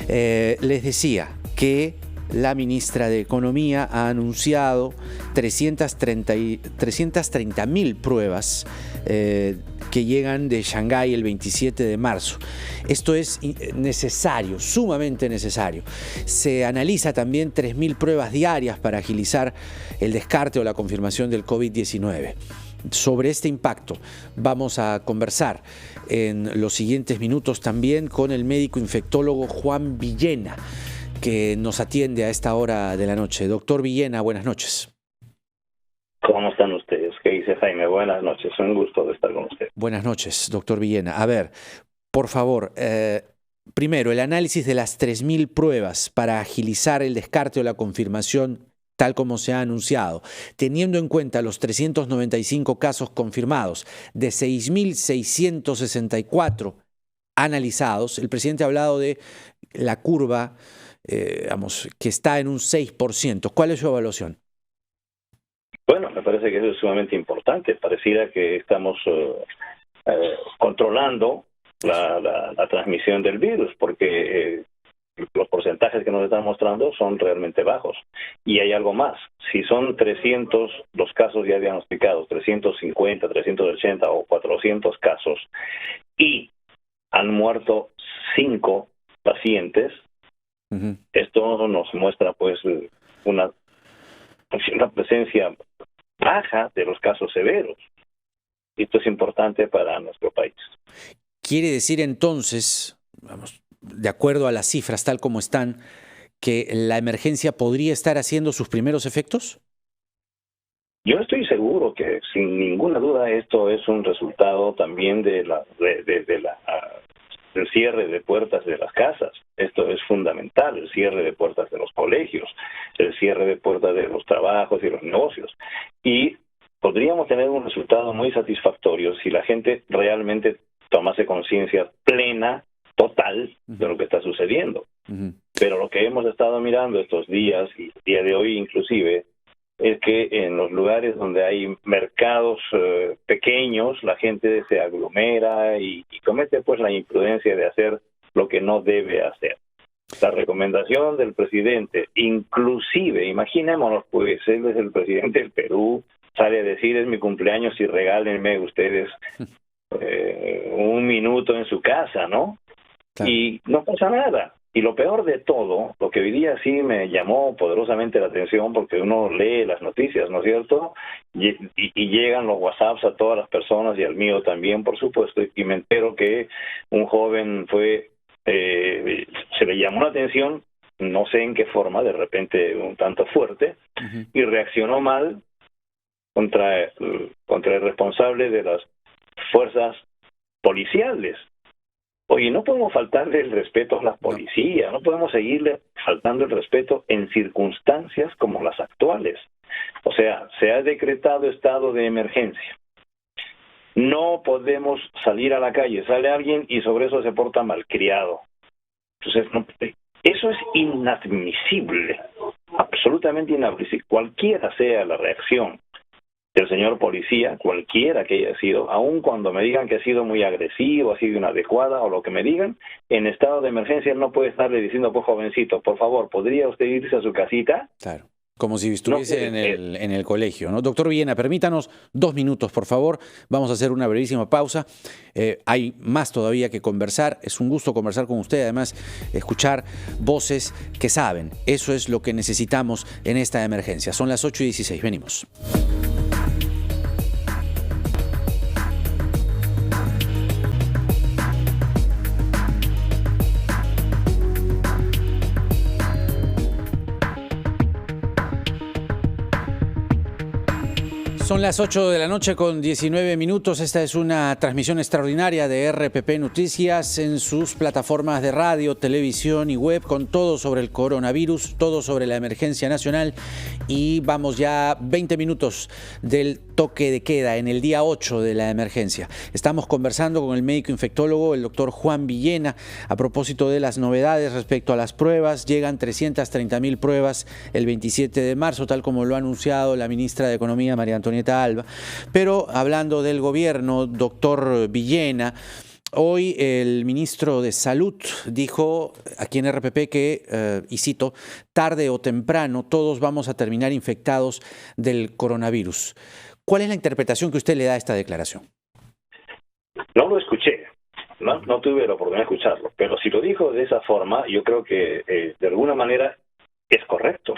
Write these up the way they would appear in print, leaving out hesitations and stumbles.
Les decía que la ministra de Economía ha anunciado 330.000 pruebas que llegan de Shanghái el 27 de marzo. Esto es necesario, sumamente necesario. Se analiza también 3.000 pruebas diarias para agilizar el descarte o la confirmación del COVID-19. Sobre este impacto vamos a conversar en los siguientes minutos también con el médico infectólogo Juan Villena, que nos atiende a esta hora de la noche. Doctor Villena, buenas noches. ¿Cómo están ustedes? ¿Qué dice Jaime? Buenas noches, un gusto de estar con usted. Buenas noches, doctor Villena. A ver, por favor, primero, el análisis de las 3.000 pruebas para agilizar el descarte o la confirmación tal como se ha anunciado, teniendo en cuenta los 395 casos confirmados de 6.664 analizados. El presidente ha hablado de la curva, que está en un 6%. ¿Cuál es su evaluación? Bueno, me parece que eso es sumamente importante. Pareciera que estamos controlando la transmisión del virus, porque los porcentajes que nos están mostrando son realmente bajos. Y hay algo más. Si son 300 los casos ya diagnosticados, 350, 380 o 400 casos, y han muerto 5 pacientes, esto nos muestra pues una presencia baja de los casos severos. Esto es importante para nuestro país. Quiere decir entonces, de acuerdo a las cifras tal como están, que la emergencia podría estar haciendo sus primeros efectos? Yo estoy seguro que sin ninguna duda esto es un resultado también del cierre de puertas de las casas. Esto es fundamental, el cierre de puertas de los colegios, el cierre de puertas de los trabajos y los negocios. Y podríamos tener un resultado muy satisfactorio si la gente realmente tomase conciencia plena, total, de lo que está sucediendo. Pero lo que hemos estado mirando estos días, y el día de hoy inclusive, es que en los lugares donde hay mercados pequeños, la gente se aglomera y comete pues la imprudencia de hacer lo que no debe hacer. La recomendación del presidente, inclusive, imaginémonos pues, él es el presidente del Perú, sale a decir es mi cumpleaños y regálenme ustedes un minuto en su casa, ¿no? Claro. Y no pasa nada. Y lo peor de todo, lo que hoy día sí me llamó poderosamente la atención, porque uno lee las noticias, ¿no es cierto? Y llegan los WhatsApps a todas las personas y al mío también, por supuesto, y me entero que un joven se le llamó la atención, no sé en qué forma, de repente un tanto fuerte, y reaccionó mal contra el responsable de las fuerzas policiales. Oye, no podemos faltarle el respeto a la policía, no podemos seguirle faltando el respeto en circunstancias como las actuales. O sea, se ha decretado estado de emergencia. No podemos salir a la calle, sale alguien y sobre eso se porta malcriado. Entonces, eso es inadmisible, absolutamente inadmisible. Cualquiera sea la reacción del señor policía, cualquiera que haya sido, aun cuando me digan que ha sido muy agresivo, ha sido inadecuada o lo que me digan, en estado de emergencia él no puede estarle diciendo, pues jovencito, por favor, ¿podría usted irse a su casita? Claro, como si estuviese en el colegio, ¿no? Doctor Villena, permítanos 2 minutos, por favor. Vamos a hacer una brevísima pausa. Hay más todavía que conversar. Es un gusto conversar con usted, además, escuchar voces que saben. Eso es lo que necesitamos en esta emergencia. Son las 8:16. Venimos. Son las 8 de la noche con 19 minutos. Esta es una transmisión extraordinaria de RPP Noticias en sus plataformas de radio, televisión y web, con todo sobre el coronavirus, todo sobre la emergencia nacional. Y vamos ya 20 minutos del toque de queda en el día 8 de la emergencia. Estamos conversando con el médico infectólogo, el doctor Juan Villena, a propósito de las novedades respecto a las pruebas. Llegan 330.000 pruebas el 27 de marzo, tal como lo ha anunciado la ministra de Economía, María Antonieta Alba. Pero hablando del gobierno, doctor Villena, Hoy el ministro de Salud dijo aquí en RPP que, y cito, tarde o temprano todos vamos a terminar infectados del coronavirus. ¿Cuál es la interpretación que usted le da a esta declaración? No lo escuché, no tuve la oportunidad de escucharlo, pero si lo dijo de esa forma, yo creo que de alguna manera es correcto,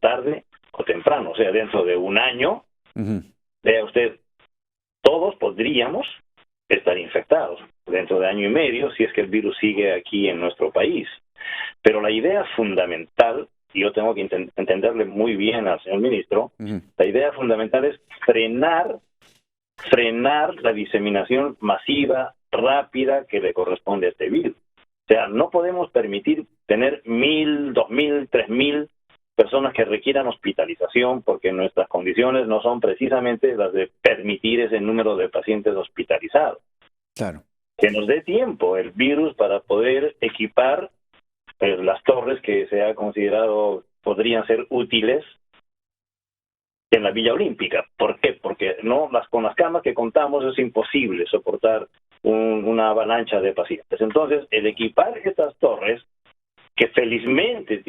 tarde o temprano, o sea, dentro de un año, vea usted, todos podríamos estar infectados dentro de año y medio si es que el virus sigue aquí en nuestro país. Pero la idea fundamental, y yo tengo que entenderle muy bien al señor ministro, la idea fundamental es frenar la diseminación masiva, rápida que le corresponde a este virus. O sea, no podemos permitir tener 1,000, 2,000, 3,000 personas que requieran hospitalización porque nuestras condiciones no son precisamente las de permitir ese número de pacientes hospitalizados. Claro. Que nos dé tiempo el virus para poder equipar las torres que se ha considerado podrían ser útiles en la Villa Olímpica. ¿Por qué? Porque con las camas que contamos es imposible soportar una avalancha de pacientes. Entonces, el equipar estas torres, que felizmente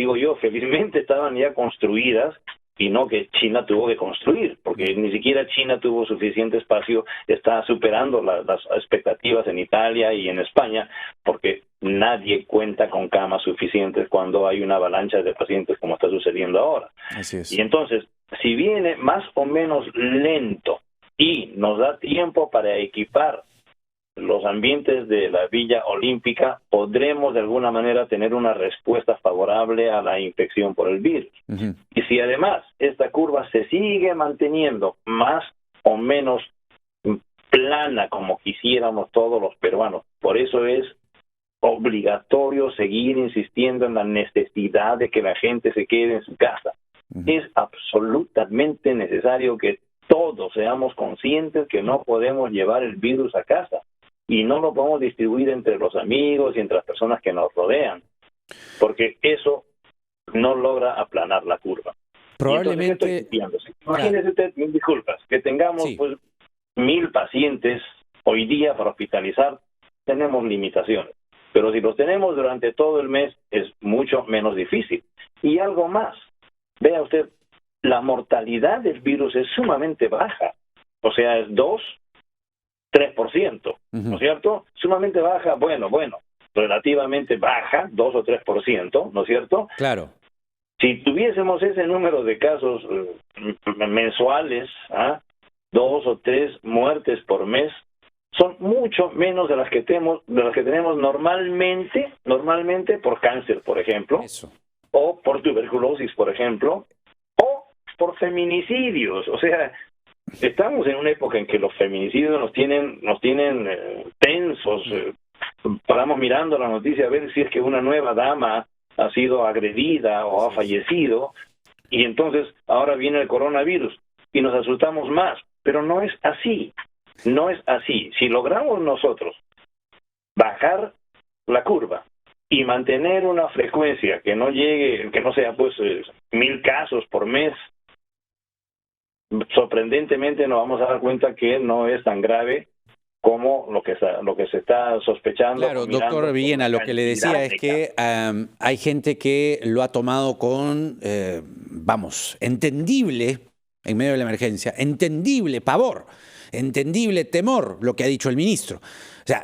estaban ya construidas, y no que China tuvo que construir, porque ni siquiera China tuvo suficiente espacio, está superando las expectativas en Italia y en España, porque nadie cuenta con camas suficientes cuando hay una avalancha de pacientes como está sucediendo ahora. Así es. Y entonces, si viene más o menos lento y nos da tiempo para equipar los ambientes de la Villa Olímpica, podremos de alguna manera tener una respuesta favorable a la infección por el virus. Y si además esta curva se sigue manteniendo más o menos plana como quisiéramos todos los peruanos, por eso es obligatorio seguir insistiendo en la necesidad de que la gente se quede en su casa. Es absolutamente necesario que todos seamos conscientes que no podemos llevar el virus a casa. Y no lo podemos distribuir entre los amigos y entre las personas que nos rodean, porque eso no logra aplanar la curva. Probablemente... Imagínese usted, mil disculpas, que tengamos 1,000 pacientes hoy día para hospitalizar, tenemos limitaciones. Pero si los tenemos durante todo el mes, es mucho menos difícil. Y algo más, vea usted, la mortalidad del virus es sumamente baja, o sea, es 3%, ¿no es cierto? Sumamente baja, bueno, relativamente baja, 2 o 3%, ¿no es cierto? Claro. Si tuviésemos ese número de casos mensuales, 2 o 3 muertes por mes, son mucho menos de las que tenemos normalmente por cáncer, por ejemplo, o por tuberculosis, por ejemplo, o por feminicidios, o sea, estamos en una época en que los feminicidios nos tienen tensos. Paramos mirando la noticia a ver si es que una nueva dama ha sido agredida o ha fallecido, y entonces ahora viene el coronavirus y nos asustamos más, pero no es así. Si logramos nosotros bajar la curva y mantener una frecuencia que no sea 1,000 casos por mes, sorprendentemente nos vamos a dar cuenta que no es tan grave como lo que se está sospechando. Claro, doctor Villena, lo que le decía es que hay gente que lo ha tomado con, entendible, en medio de la emergencia, entendible pavor, entendible temor, lo que ha dicho el ministro. O sea,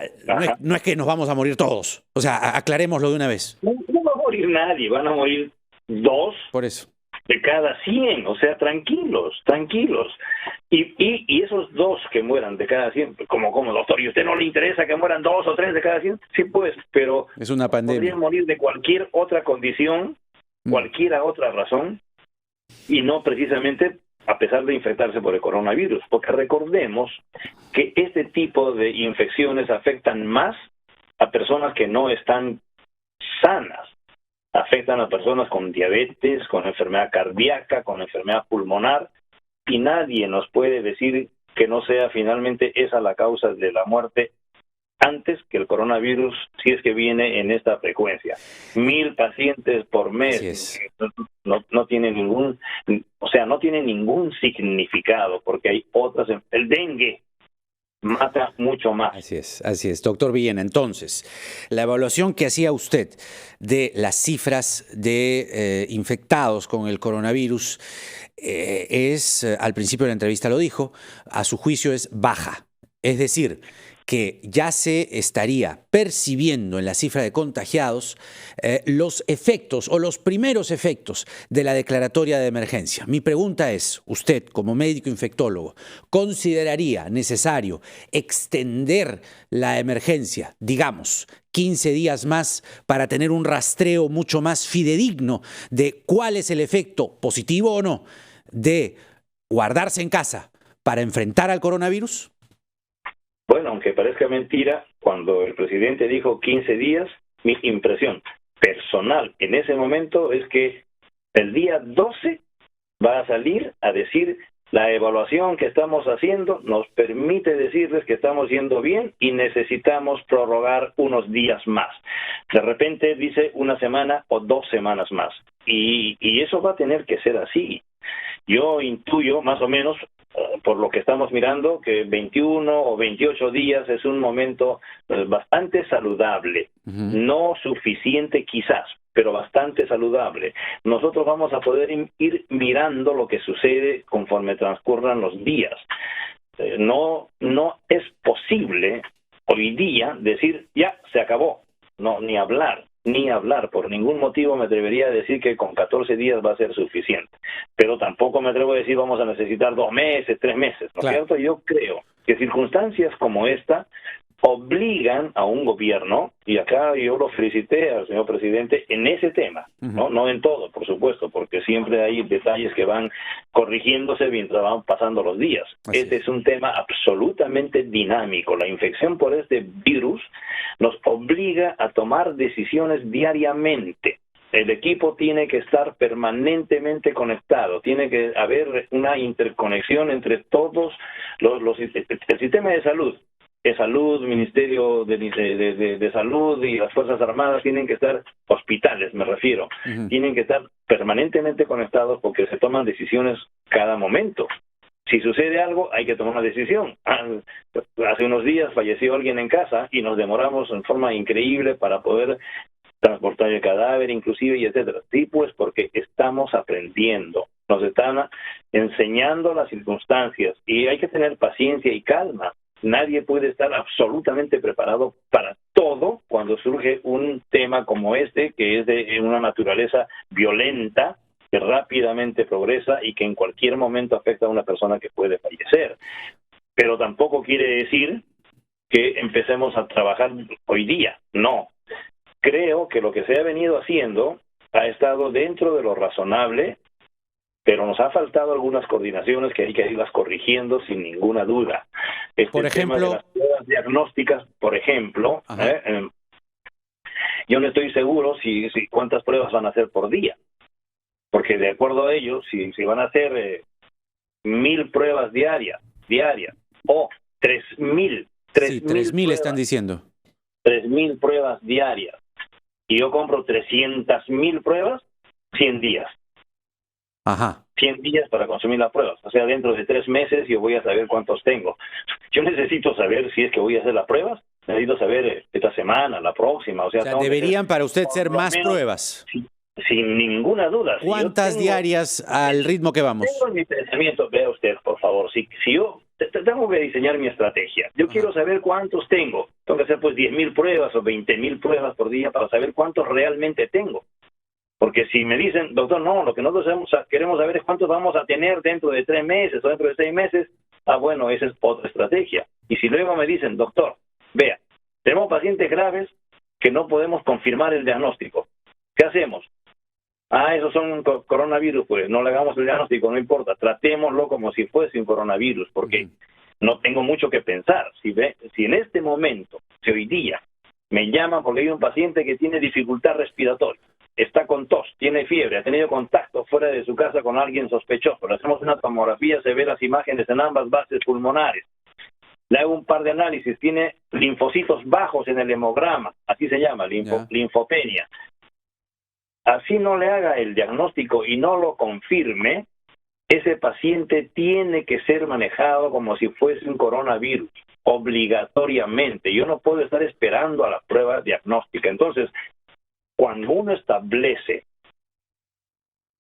no es que nos vamos a morir todos. O sea, aclarémoslo de una vez. No va a morir nadie, van a morir 2. Por eso. De cada 100, o sea, tranquilos. Y esos 2 que mueran de cada 100, como doctor, ¿y a usted no le interesa que mueran 2 o 3 de cada 100? Sí, pues, pero es una pandemia. Podrían morir de cualquier otra condición, cualquier otra razón, y no precisamente a pesar de infectarse por el coronavirus, porque recordemos que este tipo de infecciones afectan más a personas que no están sanas. Afectan a personas con diabetes, con enfermedad cardíaca, con enfermedad pulmonar, y nadie nos puede decir que no sea finalmente esa la causa de la muerte antes que el coronavirus, si es que viene en esta frecuencia. 1,000 pacientes por mes no tiene ningún significado, porque hay otras. El dengue mata mucho más. Así es. Doctor Villena, entonces, la evaluación que hacía usted de las cifras de infectados con el coronavirus al principio de la entrevista lo dijo, a su juicio es baja. Es decir, que ya se estaría percibiendo en la cifra de contagiados los efectos o los primeros efectos de la declaratoria de emergencia. Mi pregunta es, usted como médico infectólogo, ¿consideraría necesario extender la emergencia, digamos, 15 días más para tener un rastreo mucho más fidedigno de cuál es el efecto, positivo o no, de guardarse en casa para enfrentar al coronavirus? Bueno, aunque parezca mentira, cuando el presidente dijo 15 días, mi impresión personal en ese momento es que el día 12 va a salir a decir: la evaluación que estamos haciendo nos permite decirles que estamos yendo bien y necesitamos prorrogar unos días más. De repente dice una semana o 2 semanas más. Y eso va a tener que ser así. Yo intuyo más o menos, por lo que estamos mirando, que 21 o 28 días es un momento bastante saludable. No suficiente quizás, pero bastante saludable. Nosotros vamos a poder ir mirando lo que sucede conforme transcurran los días. No es posible hoy día decir, ya, se acabó. No, ni hablar. Por ningún motivo me atrevería a decir que con 14 días va a ser suficiente. Pero tampoco me atrevo a decir vamos a necesitar 2 meses, 3 meses, ¿no es cierto? Yo creo que circunstancias como esta obligan a un gobierno, y acá yo lo felicité al señor presidente en ese tema, no en todo, por supuesto, porque siempre hay detalles que van corrigiéndose mientras van pasando los días. Este es un tema absolutamente dinámico. La infección por este virus nos obliga a tomar decisiones diariamente. El equipo tiene que estar permanentemente conectado, tiene que haber una interconexión entre todos el sistema de salud, Ministerio de Salud y las Fuerzas Armadas tienen que estar, hospitales me refiero, tienen que estar permanentemente conectados porque se toman decisiones cada momento. Si sucede algo, hay que tomar una decisión. Hace unos días falleció alguien en casa y nos demoramos en forma increíble para poder transportar el cadáver, inclusive, y etcétera. Sí, pues porque estamos aprendiendo, nos están enseñando las circunstancias y hay que tener paciencia y calma. Nadie puede estar absolutamente preparado para todo cuando surge un tema como este, que es de una naturaleza violenta, que rápidamente progresa y que en cualquier momento afecta a una persona que puede fallecer. Pero tampoco quiere decir que empecemos a trabajar hoy día. No. Creo que lo que se ha venido haciendo ha estado dentro de lo razonable, pero nos ha faltado algunas coordinaciones que hay que irlas corrigiendo sin ninguna duda. Por ejemplo, tema de las pruebas diagnósticas, por ejemplo, yo no estoy seguro si cuántas pruebas van a hacer por día, porque de acuerdo a ellos, si van a hacer 1,000 pruebas diarias, o 3,000. 3,000 están diciendo. 3,000 pruebas diarias, y yo compro 300,000 pruebas, 100 días. 100 días para consumir las pruebas. O sea, dentro de 3 meses yo voy a saber cuántos tengo. Yo necesito saber si es que voy a hacer las pruebas. Necesito saber esta semana, la próxima. O sea deberían para usted ser más pruebas. Sin ninguna duda. ¿Cuántas diarias al ritmo que vamos? Tengo mi pensamiento, vea usted, por favor. Si yo tengo que diseñar mi estrategia. Yo quiero saber cuántos tengo. Tengo que hacer pues 10,000 pruebas o 20,000 pruebas por día para saber cuántos realmente tengo. Porque si me dicen, doctor, no, lo que nosotros queremos saber es cuántos vamos a tener dentro de 3 meses o dentro de 6 meses, bueno, esa es otra estrategia. Y si luego me dicen, doctor, vea, tenemos pacientes graves que no podemos confirmar el diagnóstico. ¿Qué hacemos? Esos son coronavirus, pues no le hagamos el diagnóstico, no importa, tratémoslo como si fuese un coronavirus, porque no tengo mucho que pensar. Si en este momento, si hoy día, me llaman porque hay un paciente que tiene dificultad respiratoria, está con tos, tiene fiebre, ha tenido contacto fuera de su casa con alguien sospechoso, le hacemos una tomografía, se ve las imágenes en ambas bases pulmonares, le hago un par de análisis, tiene linfocitos bajos en el hemograma, así se llama, linfopenia. Así no le haga el diagnóstico y no lo confirme, ese paciente tiene que ser manejado como si fuese un coronavirus. obligatoriamente. Yo no puedo estar esperando a la prueba diagnóstica. Entonces, cuando uno establece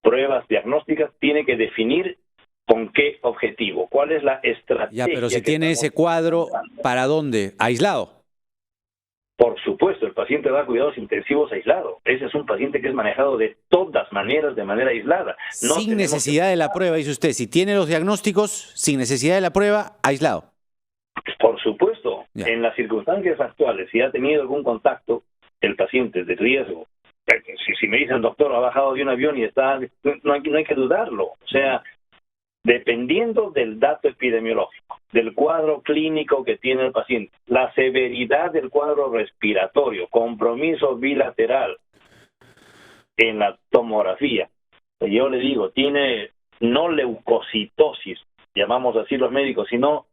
pruebas diagnósticas, tiene que definir con qué objetivo, cuál es la estrategia. Ya, pero si tiene ese cuadro, usando. ¿para dónde? ¿Aislado? Por supuesto, el paciente va a cuidados intensivos aislado. Ese es un paciente que es manejado de todas maneras, de manera aislada. No Sin necesidad de la prueba, dice usted. Si tiene los diagnósticos, sin necesidad de la prueba, aislado. Por supuesto, Ya. en las circunstancias actuales, si ha tenido algún contacto el paciente de riesgo, si me dicen, doctor, ha bajado de un avión y está, no hay que dudarlo. O sea, dependiendo del dato epidemiológico, del cuadro clínico que tiene el paciente, la severidad del cuadro respiratorio, compromiso bilateral en la tomografía, yo le digo, tiene no leucocitosis, llamamos así los médicos, sino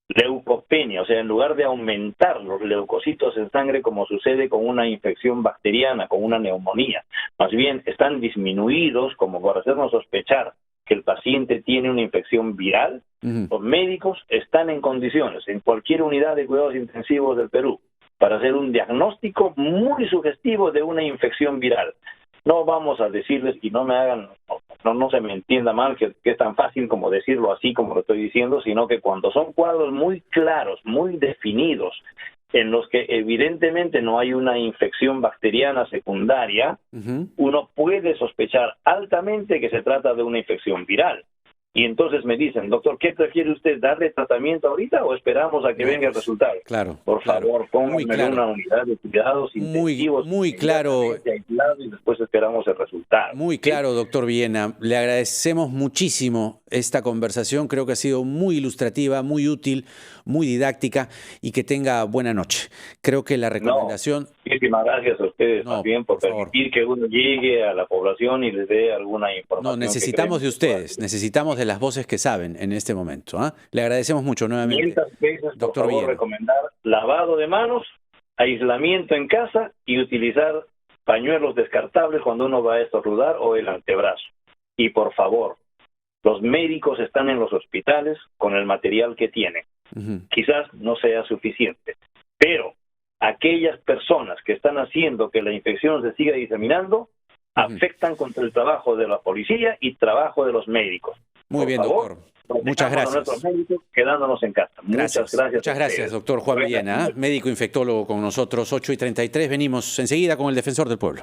leucopenia, o sea, en lugar de aumentar los leucocitos en sangre como sucede con una infección bacteriana, con una neumonía, más bien están disminuidos como por hacernos sospechar que el paciente tiene una infección viral. Los médicos están en condiciones, en cualquier unidad de cuidados intensivos del Perú, para hacer un diagnóstico muy sugestivo de una infección viral. No vamos a decirles, y no me hagan, no se me entienda mal, que es tan fácil como decirlo así como lo estoy diciendo, sino que cuando son cuadros muy claros, muy definidos, en los que evidentemente no hay una infección bacteriana secundaria, uno puede sospechar altamente que se trata de una infección viral. Y entonces me dicen, doctor, ¿qué prefiere usted? ¿Darle tratamiento ahorita o esperamos a que venga el resultado? Claro. Por favor, pónganme en una unidad de cuidados intensivos. Muy claro. Aislado, y después esperamos el resultado. Muy claro, doctor Villena. Le agradecemos muchísimo esta conversación. Creo que ha sido muy ilustrativa, muy útil, muy didáctica, y que tenga buena noche. Creo que la recomendación... Muchísimas gracias a ustedes también por permitir que uno llegue a la población y les dé alguna información. No, necesitamos de ustedes, necesitamos de las voces que saben en este momento. Le agradecemos mucho nuevamente. 500 veces, doctor por favor, Villena, recomendar lavado de manos, aislamiento en casa y utilizar pañuelos descartables cuando uno va a estornudar o el antebrazo. Y por favor, los médicos están en los hospitales con el material que tienen. Quizás no sea suficiente, pero aquellas personas que están haciendo que la infección se siga diseminando afectan contra el trabajo de la policía y trabajo de los médicos. Muy bien, doctor. Muchas gracias. A nuestros médicos quedándonos en casa. Muchas gracias, doctor Juan Villena, médico infectólogo con nosotros, 8:33. Venimos enseguida con el Defensor del Pueblo.